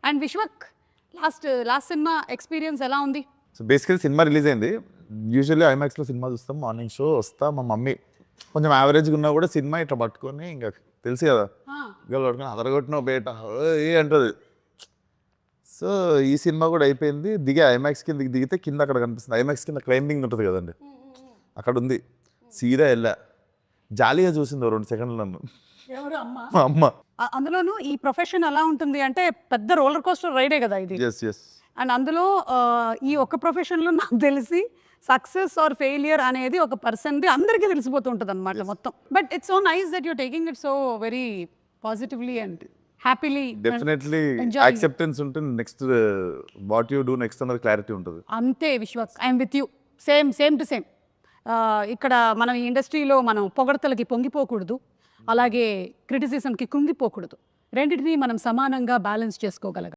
And Vishwak last cinema experience ఎలా ఉంది? So basically cinema release అయింది. యూజువల్లీ ఐమాక్స్లో సినిమా చూస్తాం, మార్నింగ్ షో వస్తా, మా మమ్మీ కొంచెం యావరేజ్గా ఉన్నా కూడా సినిమా ఇట్లా పట్టుకొని ఇంకా తెలుసు కదా గల పట్టుకొని అదరగొట్టినావు బేట ఏ అంటుంది. సో ఈ సినిమా కూడా అయిపోయింది, ఐమాక్స్ కింద దిగితే కింద అక్కడ కనిపిస్తుంది, ఐమాక్స్ కింద క్లైంబింగ్ ఉంటుంది కదండి, అక్కడ ఉంది. సీదా వెళ్ళా, జాలీగా చూసింది 2 సెకండ్లు నన్ను మా అమ్మ. అందులోనూ ఈ ప్రొఫెషన్ ఎలా ఉంటుంది అంటే పెద్ద రోలర్ కోస్టర్ రైడే కదా ఇది. అండ్ అందులో ఈ ఒక్క ప్రొఫెషన్లో నాకు తెలిసి సక్సెస్ ఆర్ ఫెయిలియర్ అనేది ఒక పర్సన్ది అందరికీ తెలిసిపోతూ ఉంటుంది అనమాట మొత్తం. But it's so nice that you're taking it so very positively and happily. Definitely acceptance ఉంటుంది, next what you do next అన్నది క్లారిటీ ఉంటుంది. అంతే Vishwas, I'm with you, same to same. ఇక్కడ మనం ఈ ఇండస్ట్రీలో మనం పొగడతలకి పొంగిపోకూడదు, అలాగే క్రిటిసిజంకి కృంగిపోకూడదు. రెండింటినీ మనం సమానంగా బ్యాలెన్స్ చేసుకోగలగాలి.